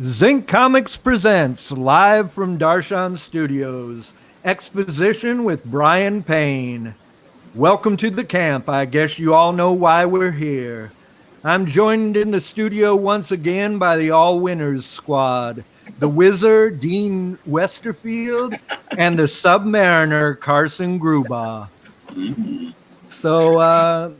Zinc Comics presents live from Darshan Studios, Exposition with Brian Payne. Welcome to the camp. I guess you all know why we're here. I'm joined in the studio once again by the All Winners squad, the Wizard, Dean Westerfield, and the Submariner, Carson Grubaugh. So,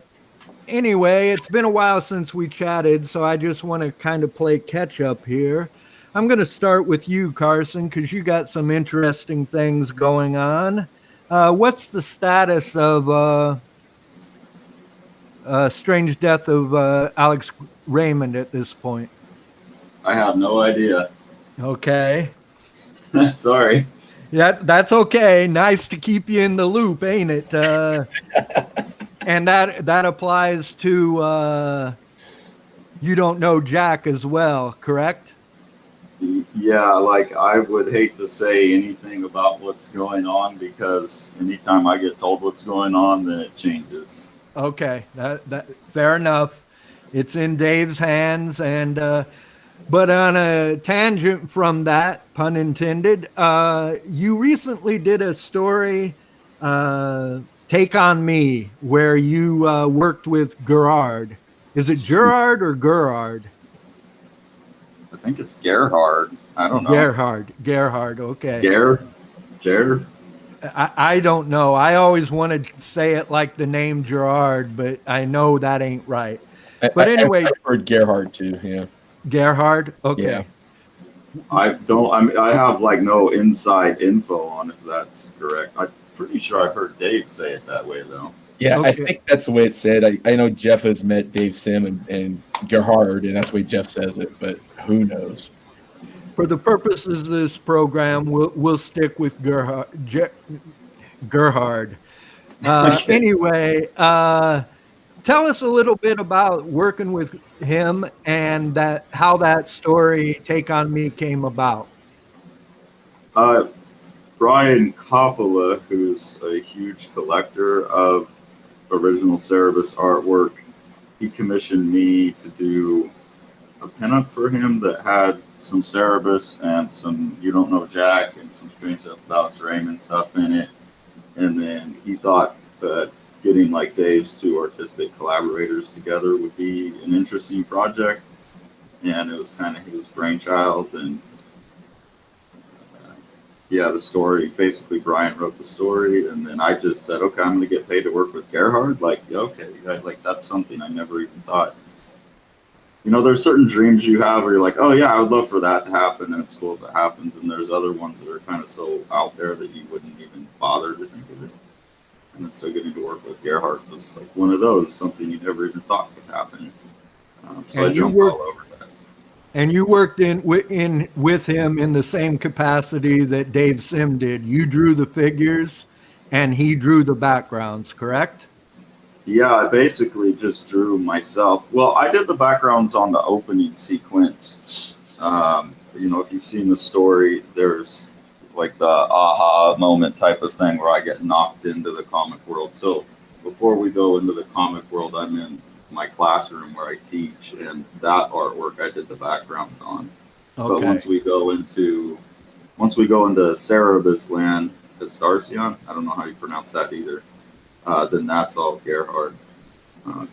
anyway, it's been a while since we chatted, so I just want to kind of play catch up here. I'm going to start with you, Carson, because you got some interesting things going on. What's the status of Strange Death of Alex Raymond at this point? I have no idea. Okay. Sorry. Yeah, that's okay. Nice to keep you in the loop, ain't it? And that applies to you don't know Jack as well, correct? Yeah, like I would hate to say anything about what's going on because anytime I get told what's going on, then it changes. Okay, that fair enough. It's in Dave's hands, and but on a tangent from that, pun intended, you recently did a story, Take on Me, where you worked with Gerard. Is it Gerard or Gerard? I think it's Gerhard. I don't know. Gerhard. Okay. Ger. I don't know. I always wanted to say it like the name Gerard, but I know that ain't right. But anyway, I've heard Gerhard too. Yeah. Gerhard. Okay. Yeah. I have like no inside info on if that's correct. I'm pretty sure I've heard Dave say it that way though. Yeah, Okay. I think that's the way it's said. I know Jeff has met Dave Sim and Gerhard, and that's the way Jeff says it, but who knows? For the purposes of this program, we'll stick with Gerhard. Okay. Anyway, tell us a little bit about working with him and how that story Take on Me came about. Brian Coppola, who's a huge collector of original Cerebus artwork, he commissioned me to do a pinup for him that had some Cerebus and some You Don't Know Jack and some Strange Death of Alex Raymond stuff in it. And then he thought that getting like Dave's two artistic collaborators together would be an interesting project. And it was kind of his brainchild. And yeah, the story, basically Brian wrote the story, and then I just said, okay, I'm going to get paid to work with Gerhard. Like, okay, like that's something I never even thought. You know, there's certain dreams you have where you're like, oh yeah, I would love for that to happen, and it's cool if it happens. And there's other ones that are kind of so out there that you wouldn't even bother to think of it. And then so getting to work with Gerhard was like one of those, something you never even thought could happen. So I jumped all over that. And you worked with him in the same capacity that Dave Sim did. You drew the figures, and he drew the backgrounds, correct? Yeah, I basically just drew myself. Well, I did the backgrounds on the opening sequence. You know, if you've seen the story, there's like the aha moment type of thing where I get knocked into the comic world. So before we go into the comic world, I'm in my classroom where I teach, and that artwork I did the backgrounds on. Okay. But once we go into Cerebus land, Darshan, I don't know how you pronounce that either. Then that's all Gerhard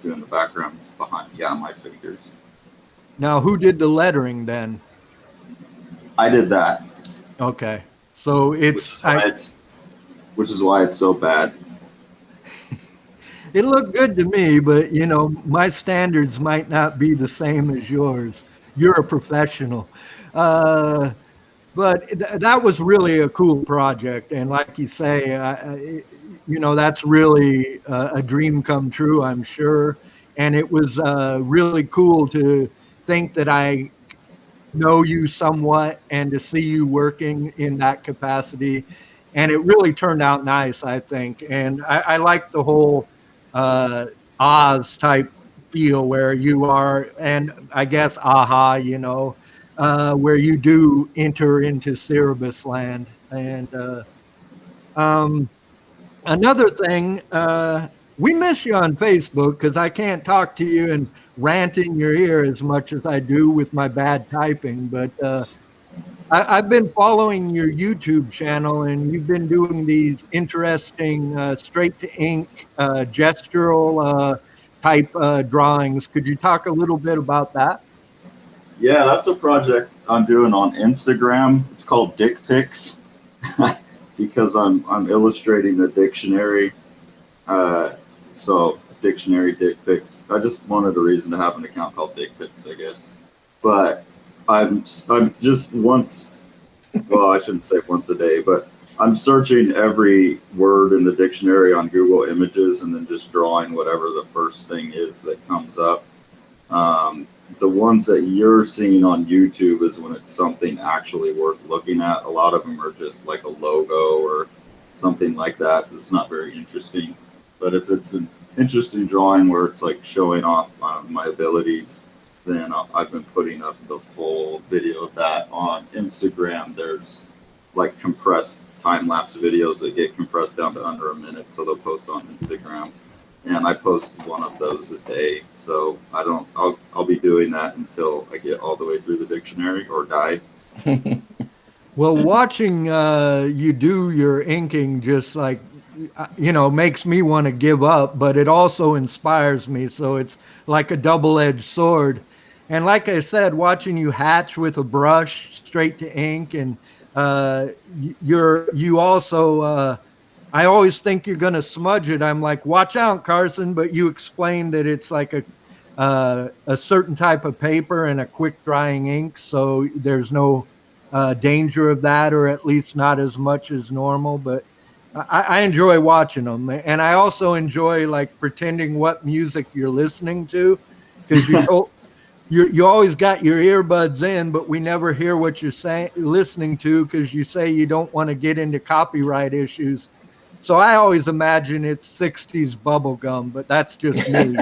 doing the backgrounds behind my figures. Now, who did the lettering then? I did that. Okay, so which is why it's so bad. It looked good to me, but you know, my standards might not be the same as yours. You're a professional. But that was really a cool project. And like you say, you know, that's really a dream come true, I'm sure. And it was really cool to think that I know you somewhat and to see you working in that capacity. And it really turned out nice, I think. And I like the whole Oz type feel where you are, and I guess aha, you know, where you do enter into Cerebus land. And another thing, we miss you on Facebook because I can't talk to you and rant in your ear as much as I do with my bad typing. But I've been following your YouTube channel, and you've been doing these interesting straight to ink gestural type drawings. Could you talk a little bit about that? Yeah, that's a project I'm doing on Instagram. It's called Dick Pics because I'm illustrating the dictionary. So dictionary Dick Pics. I just wanted a reason to have an account called Dick Pics, I guess. But I'm just once. Well, I shouldn't say once a day, but I'm searching every word in the dictionary on Google Images and then just drawing whatever the first thing is that comes up. The ones that you're seeing on YouTube is when it's something actually worth looking at. A lot of them are just like a logo or something like that. It's not very interesting. But if it's an interesting drawing where it's like showing off my abilities, then I've been putting up the full video of that on Instagram. There's like compressed time-lapse videos that get compressed down to under a minute, so they'll post on Instagram. And I post one of those a day, so I'll be doing that until I get all the way through the dictionary or die. Well, watching you do your inking just like, makes me want to give up, but it also inspires me. So it's like a double-edged sword. And like I said, watching you hatch with a brush straight to ink, and you also, I always think you're going to smudge it. I'm like, watch out, Carson. But you explained that it's like a certain type of paper and a quick drying ink. So there's no danger of that, or at least not as much as normal. But I enjoy watching them. And I also enjoy like pretending what music you're listening to, because you always got your earbuds in, but we never hear what you're listening to, because you say you don't want to get into copyright issues. So I always imagine it's 60s bubblegum, but that's just me,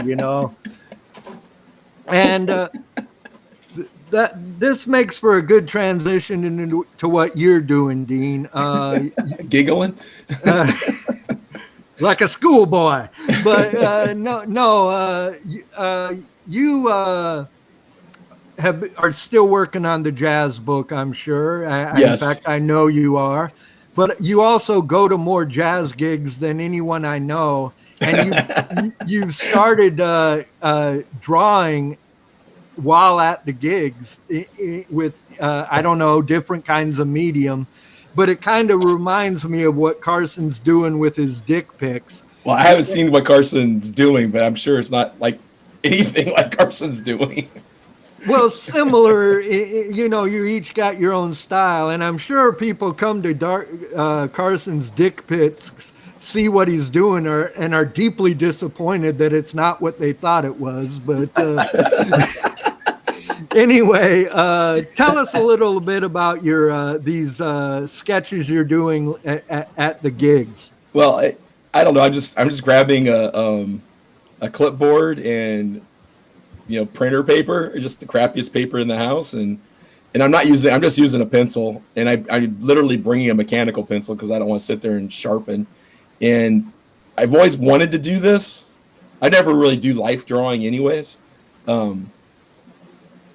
And this makes for a good transition into what you're doing, Dean. Giggling? Like a schoolboy. But you are still working on the jazz book, I'm sure. Yes. In fact, I know you are. But you also go to more jazz gigs than anyone I know. And you've started drawing while at the gigs with, I don't know, different kinds of medium. But it kind of reminds me of what Carson's doing with his dick pics. Well, I haven't seen what Carson's doing, but I'm sure it's not like anything like Carson's doing. Well, similar, you each got your own style, and I'm sure people come to Carson's dick pics, see what he's doing, and are deeply disappointed that it's not what they thought it was. But anyway, tell us a little bit about your these sketches you're doing at the gigs. Well, I don't know. I'm just grabbing a clipboard and printer paper, just the crappiest paper in the house, and I'm just using a pencil, and I'm literally bringing a mechanical pencil because I don't want to sit there and sharpen. And I've always wanted to do this. I never really do life drawing anyways. And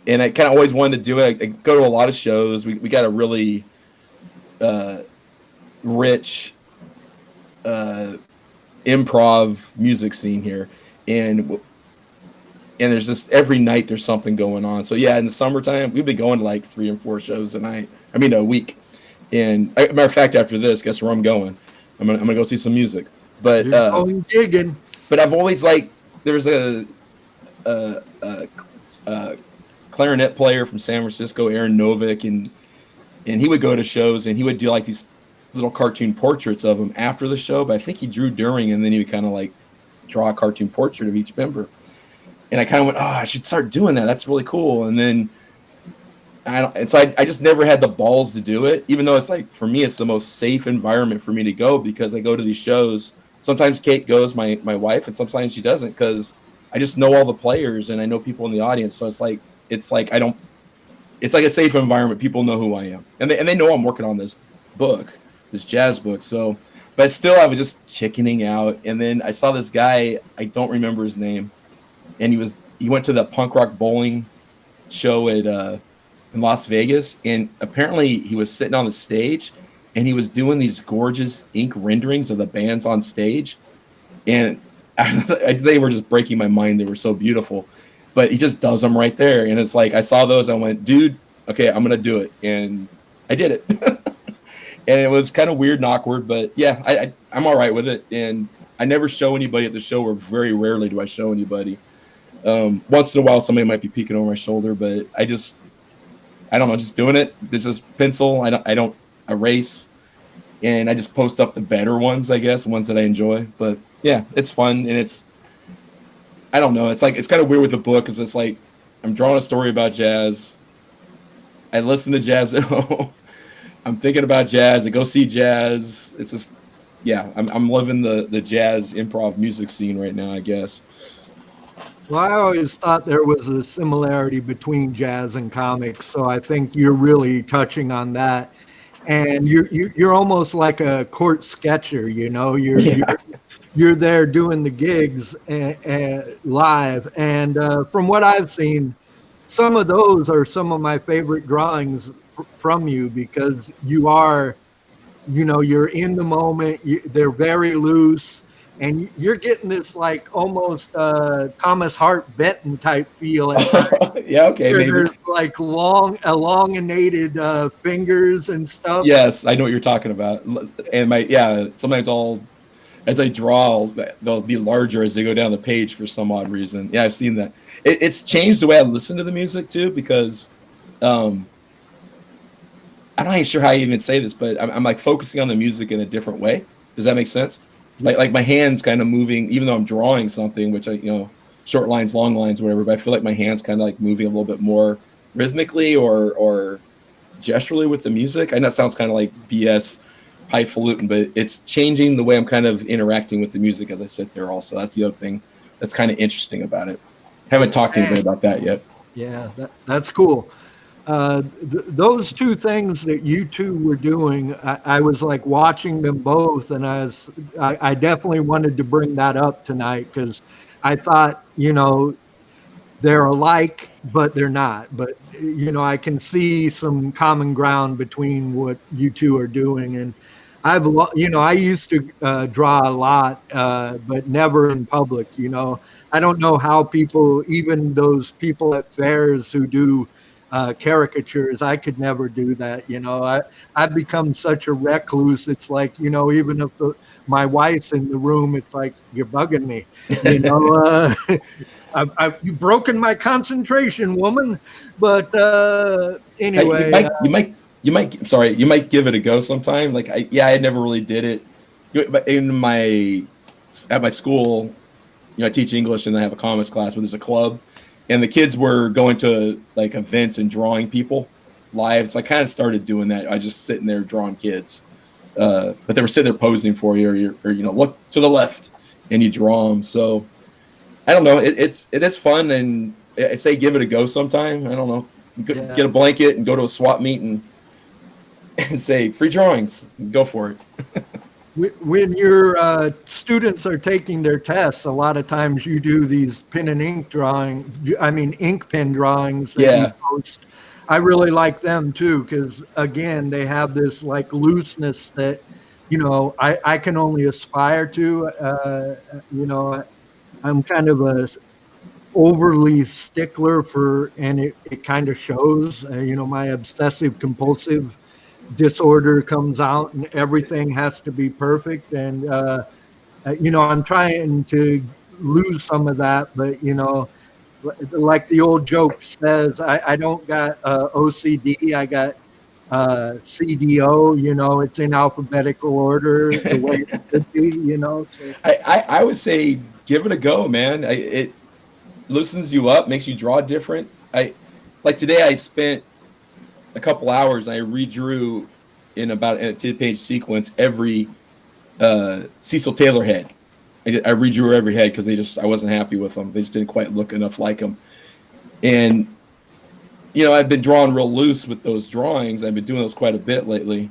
I kind of always wanted to do it. I go to a lot of shows. We got a really rich improv music scene here, and there's just every night there's something going on. So yeah, in the summertime we've been going to like 3 and 4 shows a week. And matter of fact, after this, guess where I'm going? I'm gonna go see some music. But going gigging. But I've always there's a clarinet player from San Francisco, Aaron Novick, and he would go to shows and he would do like these little cartoon portraits of them after the show. But I think he drew during, and then he would kind of like draw a cartoon portrait of each member. And I kind of went, I should start doing that. That's really cool. And then I just never had the balls to do it, even though it's like, for me, it's the most safe environment for me to go, because I go to these shows. Sometimes Kate goes, my wife, and sometimes she doesn't, because I just know all the players and I know people in the audience. So it's like it's like a safe environment. People know who I am, and they know I'm working on this book, this jazz book. So But still, I was just chickening out. And then I saw this guy, I don't remember his name, and he went to the punk rock bowling show at in Las Vegas, and apparently he was sitting on the stage and he was doing these gorgeous ink renderings of the bands on stage, and they were just breaking my mind. They were so beautiful, but he just does them right there, and it's like I saw those, I went, dude, okay, I'm gonna do it, and I did it. And it was kind of weird and awkward, but yeah, I'm all right with it. And I never show anybody at the show, or very rarely do I show anybody. Once in a while, somebody might be peeking over my shoulder, but I don't know, just doing it. This is pencil. I don't erase, and I just post up the better ones, I guess, ones that I enjoy. But yeah, it's fun, and I don't know. It's kind of weird with the book, because it's like I'm drawing a story about jazz. I listen to jazz. I'm thinking about jazz. I go see jazz. It's just, yeah, I'm living the jazz improv music scene right now, I guess. Well, I always thought there was a similarity between jazz and comics, so I think you're really touching on that. And you're almost like a court sketcher, you know. You're there doing the gigs live, and from what I've seen, some of those are some of my favorite drawings from you, because you are, you know, you're in the moment. They're very loose, and you're getting this like almost Thomas Hart Benton type feel at times. Yeah, okay, maybe. There's like elongated fingers and stuff. Yes, I know what you're talking about. And sometimes as I draw, they'll be larger as they go down the page for some odd reason. Yeah, I've seen that. It's changed the way I listen to the music too, because I'm not even sure how I even say this, but I'm like focusing on the music in a different way. Does that make sense? Like my hands kind of moving, even though I'm drawing something, which short lines, long lines, whatever, but I feel like my hands kind of like moving a little bit more rhythmically or gesturally with the music. I know it sounds kind of like BS, highfalutin, but it's changing the way I'm kind of interacting with the music as I sit there also. That's the other thing that's kind of interesting about it. Haven't talked to anybody about that yet. Yeah, that's cool. Those two things that you two were doing, I was like watching them both, and I definitely wanted to bring that up tonight, because I thought, they're alike, but they're not. But, I can see some common ground between what you two are doing. And I used to draw a lot, but never in public. I don't know how people, even those people at fairs who do caricatures, I could never do that. I've become such a recluse. It's like, even if my wife's in the room, it's like, you're bugging me. You've broken my concentration, woman. But anyway, you might give it a go sometime. Like I never really did it. But at my school, I teach English and I have a comics class where there's a club, and the kids were going to like events and drawing people live. So I kind of started doing that. I just sitting there drawing kids, but they were sitting there posing for you, or look to the left and you draw them. So I don't know. It is fun, and I say give it a go sometime. I don't know. Get a blanket and go to a swap meet and say free drawings. Go for it. When your students are taking their tests, a lot of times you do these pen and ink ink pen drawings that you post. I really like them too, because again, they have this like looseness that, I can only aspire to. I'm kind of a overly stickler and it kind of shows. My obsessive compulsive disorder comes out, and everything has to be perfect. And I'm trying to lose some of that, but like the old joke says, I don't got OCD. I got CDO. It's in alphabetical order the way it should be. So. I would say give it a go, man. It loosens you up, makes you draw different. Like today I spent a couple hours, I redrew in about a 10-page sequence every Cecil Taylor head. I redrew every head because I wasn't happy with them. They just didn't quite look enough like them. And I've been drawing real loose with those drawings. I've been doing those quite a bit lately.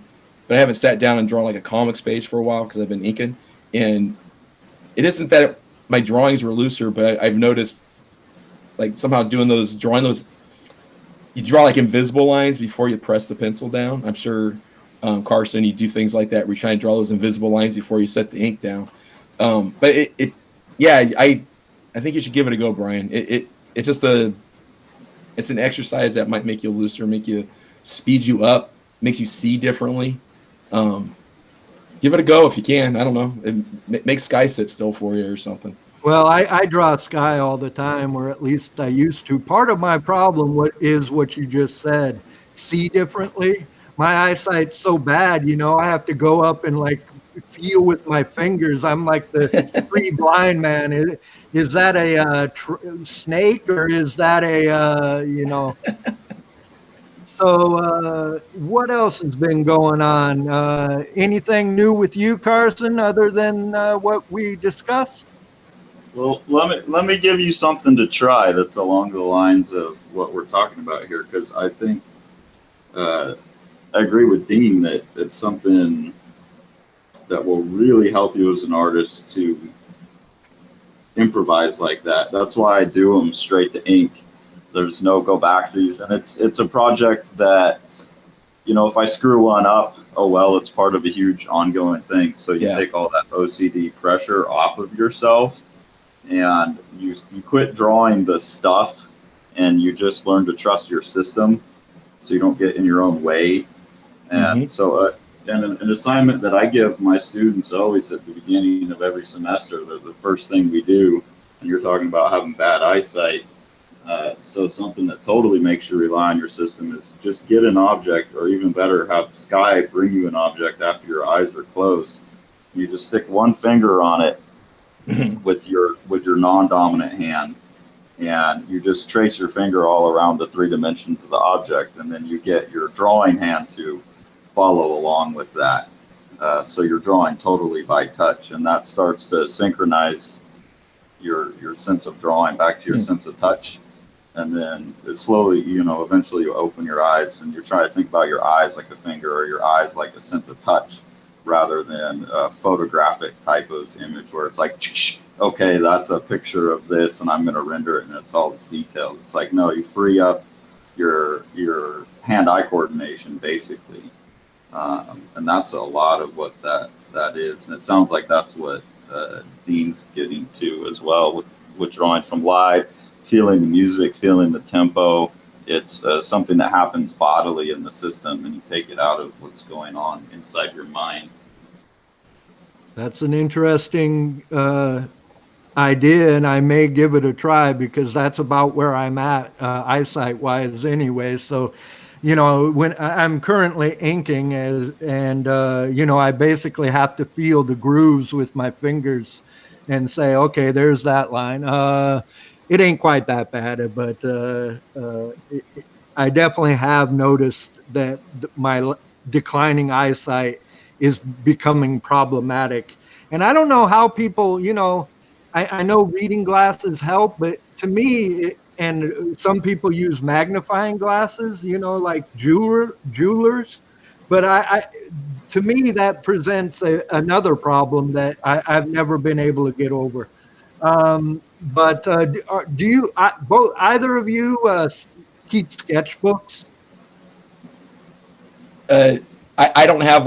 but I haven't sat down and drawn like a comics page for a while because I've been inking. And it isn't that my drawings were looser, but I've noticed like somehow drawing those, you draw like invisible lines before you press the pencil down. I'm sure, Carson, you do things like that where you try and draw those invisible lines before you set the ink down. But I think you should give it a go, Brian. It's just it's an exercise that might make you looser, make you speed you up, makes you see differently. Give it a go if you can. I don't know. Make Sky sit still for you or something. Well, I draw sky all the time, or at least I used to. Part of my problem is what you just said, see differently. My eyesight's so bad, I have to go up and like feel with my fingers. I'm like the free blind man. Is that a snake, or is that a? So what else has been going on? Anything new with you, Carson, other than what we discussed? Well, let me give you something to try that's along the lines of what we're talking about here, because I think I agree with Dean that it's something that will really help you as an artist to improvise like that. That's why I do them straight to ink. There's no go backsies, and it's a project that, if I screw one up, oh well, it's part of a huge ongoing thing. So you take all that OCD pressure off of yourself, and you quit drawing the stuff, and you just learn to trust your system, so you don't get in your own way. And so, and an assignment that I give my students always at the beginning of every semester, the first thing we do, and you're talking about having bad eyesight. So something that totally makes you rely on your system is just get an object, or even better, have Sky bring you an object after your eyes are closed. You just stick one finger on it with your non-dominant hand, and you just trace your finger all around the 3 dimensions of the object, and then you get your drawing hand to follow along with that. So you're drawing totally by touch, and that starts to synchronize your sense of drawing back to your sense of touch. And then it slowly, eventually you open your eyes, and you're trying to think about your eyes like a finger, or your eyes like a sense of touch, rather than a photographic type of image where it's like, okay, that's a picture of this, and I'm going to render it, and it's all its details. It's like, no, you free up your hand-eye coordination, basically. And that's a lot of what that is. And it sounds like that's what Dean's getting to as well, with drawing from live, feeling the music, feeling the tempo. It's something that happens bodily in the system, and you take it out of what's going on inside your mind. That's an interesting idea, and I may give it a try, because that's about where I'm at eyesight-wise anyway. So, when I'm currently inking, and I basically have to feel the grooves with my fingers and say, okay, there's that line. It ain't quite that bad, but I definitely have noticed that my declining eyesight is becoming problematic. And I don't know how people, I know reading glasses help, but to me, and some people use magnifying glasses, like jewelers. But to me, that presents another problem that I've never been able to get over. But do you, either of you keep sketchbooks? I don't have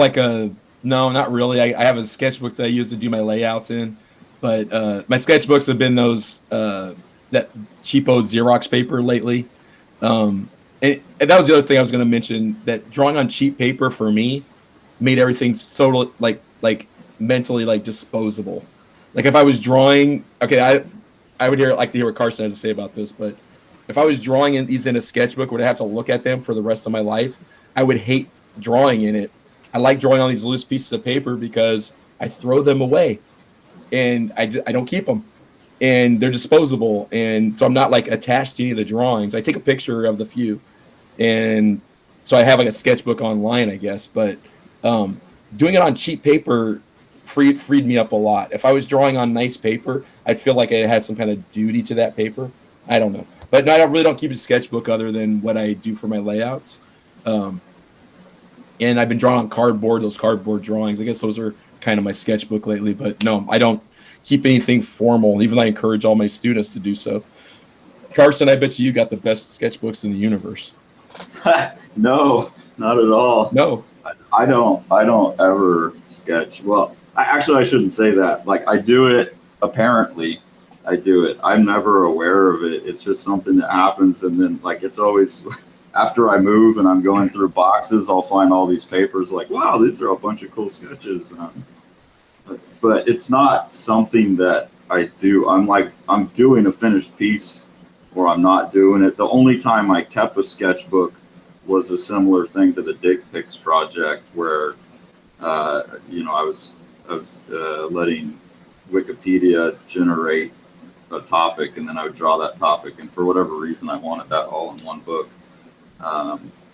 no, not really. I have a sketchbook that I use to do my layouts in, but my sketchbooks have been those that cheapo Xerox paper lately. And that was the other thing I was going to mention, that drawing on cheap paper for me made everything so like mentally disposable. Like if I was drawing, okay, I would like to hear what Carson has to say about this, but if I was drawing these in a sketchbook, would I have to look at them for the rest of my life? I would hate drawing in it. I like drawing on these loose pieces of paper because I throw them away, and I don't keep them, and they're disposable. And so I'm not attached to any of the drawings. I take a picture of the few, and so I have a sketchbook online, I guess. But doing it on cheap paper freed me up a lot. If I was drawing on nice paper, I'd feel like I had some kind of duty to that paper. I don't know, but no, I really don't keep a sketchbook other than what I do for my layouts. And I've been drawing on cardboard, those cardboard drawings. I guess those are kind of my sketchbook lately, but no, I don't keep anything formal, even though I encourage all my students to do so. Carson, I bet you got the best sketchbooks in the universe. No, not at all. No. I don't ever sketch. Well, I shouldn't say that. Like, I do it, apparently. I do it. I'm never aware of it. It's just something that happens, and then, like, it's always after I move and I'm going through boxes, I'll find all these papers like, wow, these are a bunch of cool sketches. But it's not something that I do. I'm doing a finished piece, or I'm not doing it. The only time I kept a sketchbook was a similar thing to the Dick Pics project, where I was letting Wikipedia generate a topic, and then I would draw that topic, and for whatever reason I wanted that all in one book.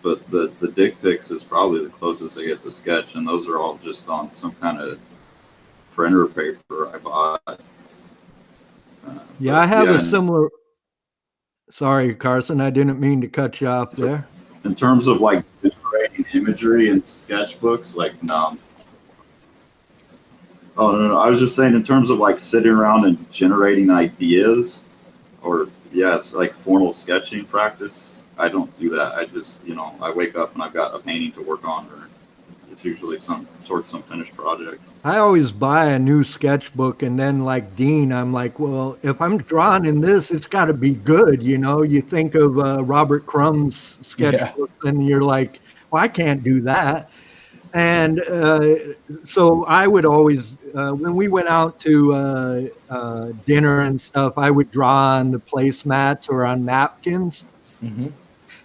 But the Dick Pics is probably the closest I get to sketch, and those are all just on some kind of printer paper I bought. I have a similar. Sorry, Carson, I didn't mean to cut you off there. In terms of like generating imagery in sketchbooks, like no. Oh no, I was just saying in terms of like sitting around and generating ideas, or it's like formal sketching practice. I don't do that. I just, I wake up and I've got a painting to work on, or it's usually some finished project. I always buy a new sketchbook, and then like Dean, I'm like, well, if I'm drawing in this, it's got to be good. You think of Robert Crumb's sketchbook, and you're like, well, I can't do that. And so I would always, when we went out to dinner and stuff, I would draw on the placemats or on napkins. Mm-hmm.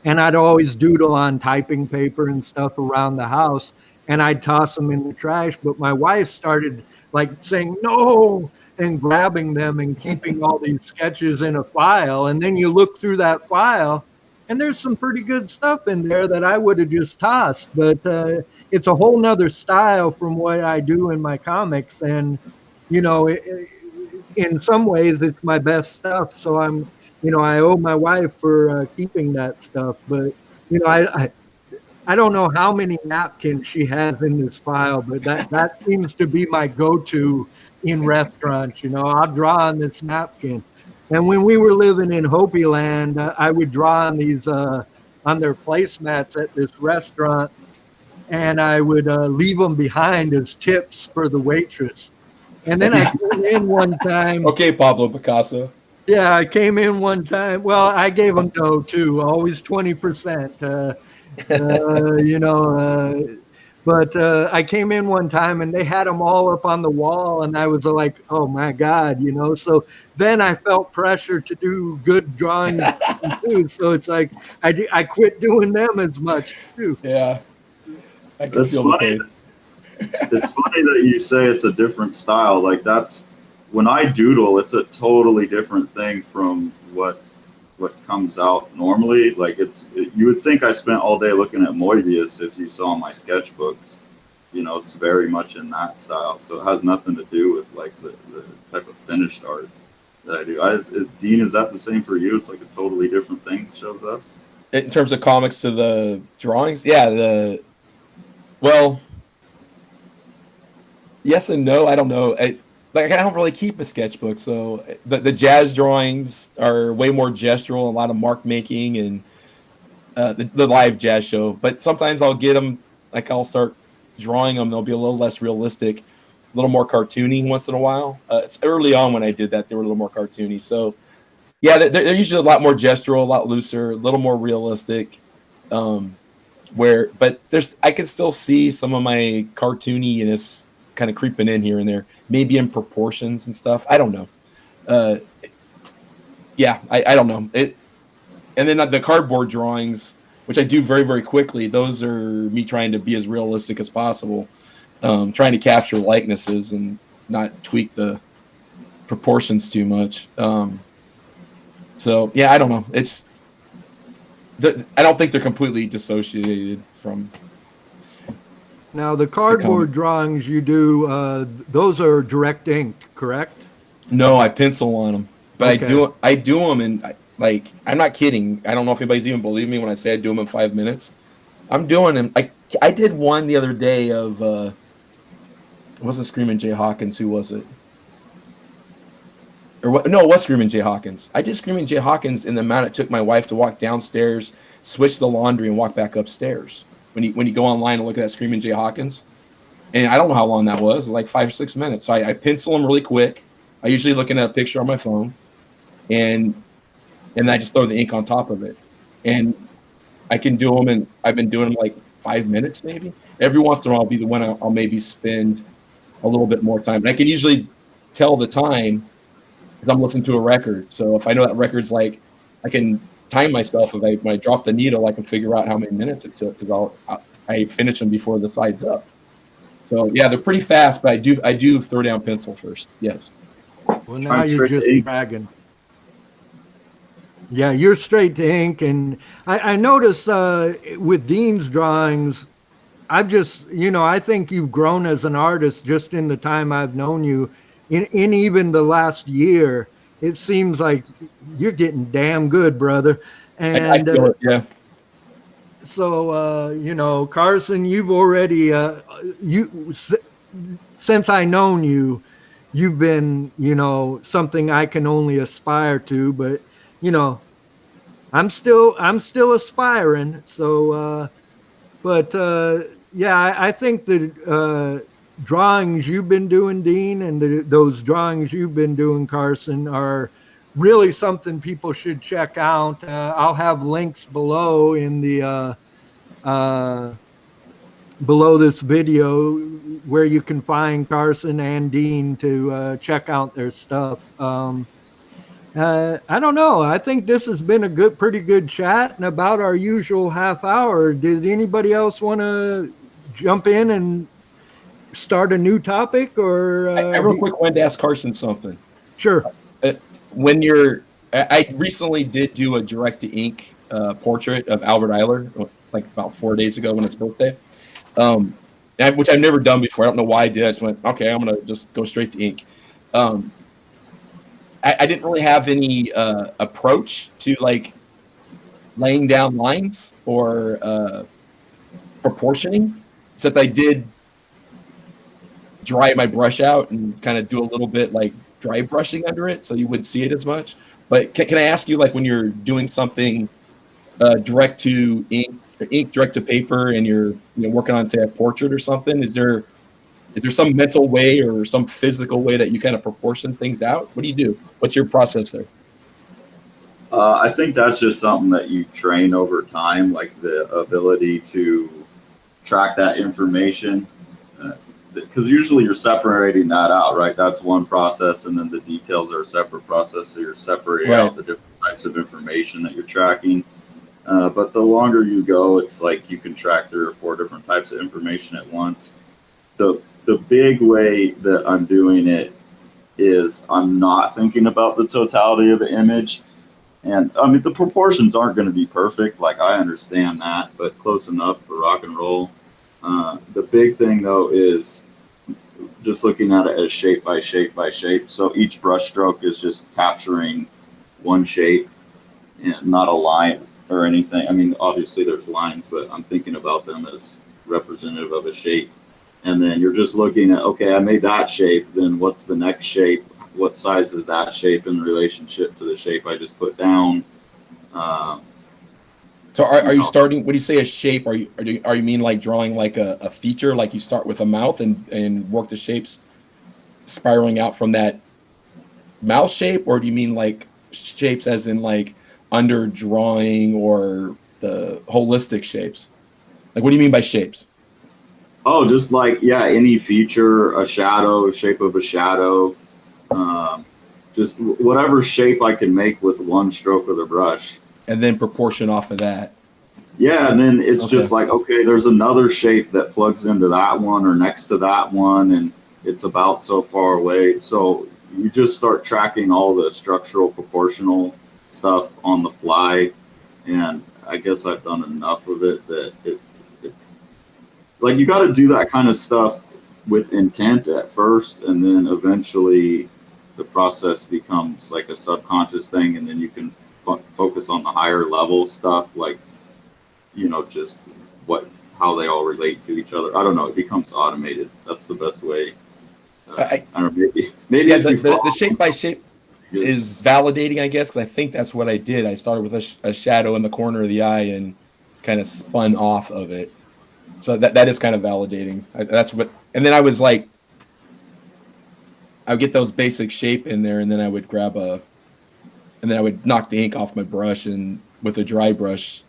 And I'd always doodle on typing paper and stuff around the house, and I'd toss them in the trash. But my wife started like saying no and grabbing them and keeping all these sketches in a file. And then you look through that file, and there's some pretty good stuff in there that I would have just tossed. But it's a whole nother style from what I do in my comics. And, in some ways, it's my best stuff. So I owe my wife for keeping that stuff. But, I don't know how many napkins she has in this file, but that seems to be my go-to in restaurants. I'll draw on this napkin. And when we were living in Hopi Land, I would draw on these on their placemats at this restaurant, and I would leave them behind as tips for the waitress. And then I came in one time. Okay, Pablo Picasso. Yeah, I came in one time. Well, I gave them no too, always 20%. But I came in one time and they had them all up on the wall, and I was like, oh my God, so then I felt pressure to do good drawings too. So it's like, I quit doing them as much too. Yeah. That's funny. It's funny that you say it's a different style. Like, that's when I doodle, it's a totally different thing from what comes out normally. Like, you would think I spent all day looking at Moebius if you saw my sketchbooks. It's very much in that style. So it has nothing to do with like the type of finished art that I do. Dean, is that the same for you? It's like a totally different thing that shows up? In terms of comics to the drawings? Yeah, well, yes and no. I don't know. I don't really keep a sketchbook, so the jazz drawings are way more gestural, a lot of mark making, and the live jazz show. But sometimes I'll get them, like I'll start drawing them. They'll be a little less realistic, a little more cartoony once in a while. It's early on when I did that, they were a little more cartoony. So yeah, they're usually a lot more gestural, a lot looser, a little more realistic. But I can still see some of my cartooniness kind of creeping in here and there, maybe in proportions and stuff. I don't know. I don't know it. And then the cardboard drawings, which I do very, very quickly, those are me trying to be as realistic as possible, trying to capture likenesses and not tweak the proportions too much. So yeah, I don't know. I don't think they're completely dissociated from. Now, the cardboard drawings you do, those are direct ink, correct? No, I pencil on them, but Okay. I do them in, like, I'm not kidding. I don't know if anybody's even believe me when I say I do them in 5 minutes. I'm doing them. I I did one the other day of it wasn't Screaming Jay Hawkins. Who was it? Or what? No, it was Screaming Jay Hawkins. I did Screaming Jay Hawkins in the amount it took my wife to walk downstairs, switch the laundry, and walk back upstairs. When you go online and look at that Screaming Jay Hawkins, and I don't know how long that was, like 5 or 6 minutes. So I pencil them really quick. I usually looking at a picture on my phone, and I just throw the ink on top of it, and I can do them, and I've been doing them like 5 minutes maybe. Every once in a while, I'll be the one I'll maybe spend a little bit more time, and I can usually tell the time because I'm listening to a record. So if I know that record's like, I can time myself. When I drop the needle, I can figure out how many minutes it took because I finish them before the side's up. So yeah, they're pretty fast, but I do throw down pencil first. Yes. Well, now you're just bragging. Yeah, you're straight to ink, and I notice with Dean's drawings, I've just, I think you've grown as an artist just in the time I've known you. In even the last year, it seems like you're getting damn good, brother. And I feel it, yeah. So, Carson, you've already, since I known you, you've been, something I can only aspire to, but, I'm still aspiring. So, yeah, I think the drawings you've been doing, Dean, and those drawings you've been doing, Carson, are really something people should check out. I'll have links below in the below this video where you can find Carson and Dean to check out their stuff. I don't know. I think this has been a pretty good chat, and about our usual half hour. Did anybody else want to jump in and start a new topic? Or I real quick wanted to ask Carson something. Sure. I recently did do a direct to ink portrait of Albert Eiler, like about 4 days ago when his birthday, which I've never done before. I don't know why I did. I just went, okay, I'm gonna just go straight to ink. I didn't really have any approach to like laying down lines or proportioning, except I did dry my brush out and kind of do a little bit like dry brushing under it so you wouldn't see it as much. But can I ask you, like, when you're doing something direct to ink direct to paper, and you're working on, say, a portrait or something, is there some mental way or some physical way that you kind of proportion things out? What do you do? What's your process there? I think that's just something that you train over time, like the ability to track that information. Because usually you're separating that out, right? That's one process, and then the details are a separate process. So you're separating out the different types of information that you're tracking. But the longer you go, it's like you can track 3 or 4 different types of information at once. The big way that I'm doing it is I'm not thinking about the totality of the image. And I mean, the proportions aren't going to be perfect. Like, I understand that, but close enough for rock and roll. The big thing though is just looking at it as shape by shape by shape. So each brush stroke is just capturing one shape and not a line or anything. I mean, obviously there's lines, but I'm thinking about them as representative of a shape. And then you're just looking at, okay, I made that shape, then what's the next shape? What size is that shape in relationship to the shape I just put down? So are you starting, when you say a shape, are you mean like drawing like a feature, like you start with a mouth and work the shapes spiraling out from that mouth shape? Or do you mean like shapes as in like under drawing or the holistic shapes? Like, what do you mean by shapes? Oh, just like, yeah, any feature, a shadow, shape of a shadow, just whatever shape I can make with one stroke of the brush. And then proportion off of that. Yeah, and then it's just like, okay, there's another shape that plugs into that one or next to that one, and it's about so far away. So you just start tracking all the structural proportional stuff on the fly, and I guess I've done enough of it that like, you got to do that kind of stuff with intent at first, and then eventually the process becomes like a subconscious thing, and then you can focus on the higher level stuff, like, just what how they all relate to each other. I don't know. It becomes automated. That's the best way. I don't know. Maybe yeah, if you the shape by shape is validating, I guess, because I think that's what I did. I started with a shadow in the corner of the eye and kind of spun off of it. So that is kind of validating. And then I was like, I would get those basic shape in there, and then I would and then I would knock the ink off my brush, and with a dry brush,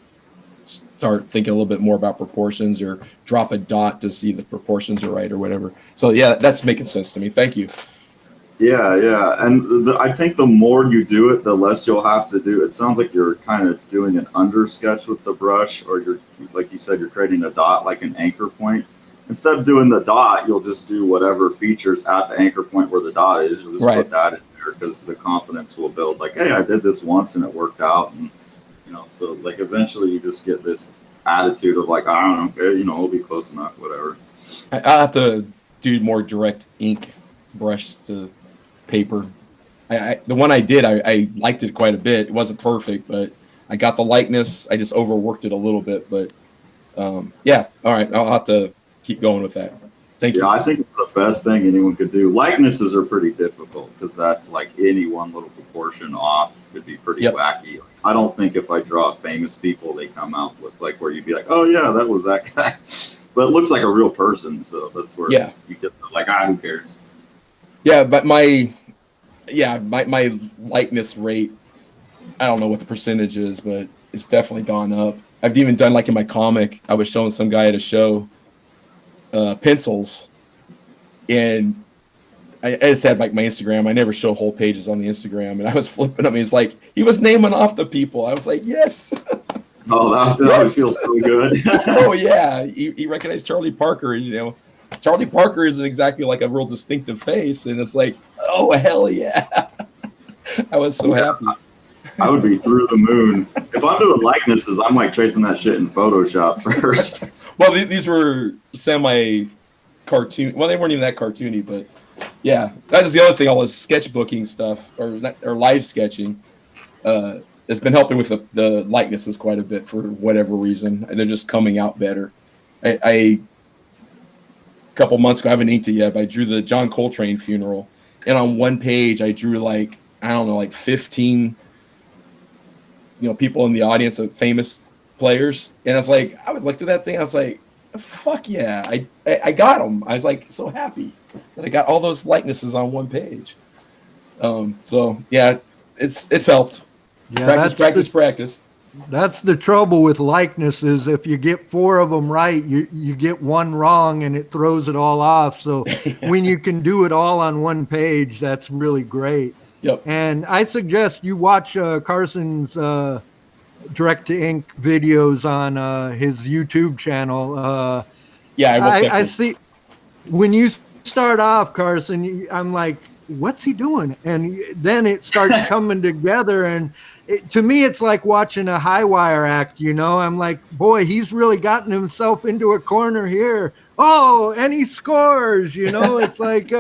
start thinking a little bit more about proportions, or drop a dot to see the proportions are right or whatever. So yeah, that's making sense to me. Thank you. Yeah. And I think the more you do it, the less you'll have to do. It sounds like you're kind of doing an under sketch with the brush, or you're, like you said, you're creating a dot, like an anchor point. Instead of doing the dot, you'll just do whatever features at the anchor point where the dot is. You'll just put that in there, because the confidence will build. Like, hey, I did this once and it worked out. And, so like eventually you just get this attitude of like, I don't know, it'll be close enough, whatever. I'll have to do more direct ink brush to paper. The one I did, I liked it quite a bit. It wasn't perfect, but I got the likeness. I just overworked it a little bit, but yeah. All right, I'll have to keep going with that. Thank you. Yeah, I think it's the best thing anyone could do. Likenesses are pretty difficult, because that's like any one little proportion off could be pretty wacky. I don't think if I draw famous people, they come out with like where you'd be like, oh yeah, that was that guy. But it looks like a real person, so that's where you get like, who cares? Yeah, but my likeness rate, I don't know what the percentage is, but it's definitely gone up. I've even done, like in my comic, I was showing some guy at a show pencils, and I just had like my Instagram. I never show whole pages on the Instagram, and I was flipping them. He's like, he was naming off the people. I was like, yes. Oh, that feels so good. Oh yeah, he recognized Charlie Parker, and Charlie Parker isn't exactly like a real distinctive face, and it's like, oh hell yeah. I was so happy. I would be through the moon. If I'm doing likenesses, I'm like tracing that shit in Photoshop first. Well, these were semi-cartoon. Well, they weren't even that cartoony, but yeah, that was the other thing. All this sketchbooking stuff or live sketching has been helping with the likenesses quite a bit for whatever reason, and they're just coming out better. A couple months ago, I haven't inked it yet, but I drew the John Coltrane funeral, and on one page, I drew like 15. People in the audience of famous players, and I looked at that thing, I was like, fuck yeah, I got them. I was like so happy that I got all those likenesses on one page. So yeah, it's helped. Yeah, practice. That's the trouble with likenesses. If you get 4 of them right, you get one wrong and it throws it all off. So when you can do it all on one page, that's really great. Yep. And I suggest you watch Carson's direct to ink videos on his YouTube channel. I see when you start off, Carson, I'm like, what's he doing? And then it starts coming together. And to me, it's like watching a high wire act, I'm like, boy, he's really gotten himself into a corner here. Oh, and he scores, it's like,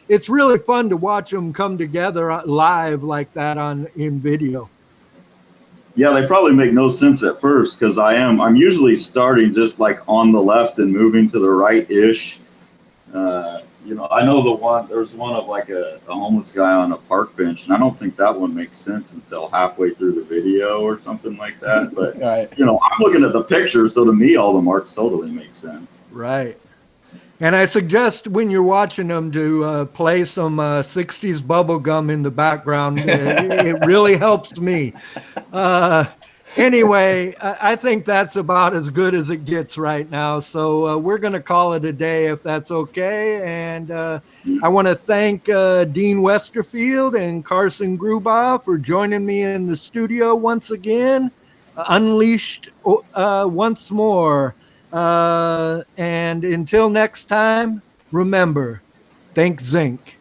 it's really fun to watch them come together live like that in video. Yeah, they probably make no sense at first, because I'm usually starting just like on the left and moving to the right-ish. I know there's one of like a homeless guy on a park bench, and I don't think that one makes sense until halfway through the video or something like that. But, right. I'm looking at the picture, so to me, all the marks totally make sense. Right. And I suggest when you're watching them to play some 60s bubble gum in the background. It really helps me. Anyway, I think that's about as good as it gets right now. So we're going to call it a day if that's okay. And I want to thank Dean Westerfield and Carson Grubaugh for joining me in the studio once again. Unleashed once more. And until next time, remember, think Zinc.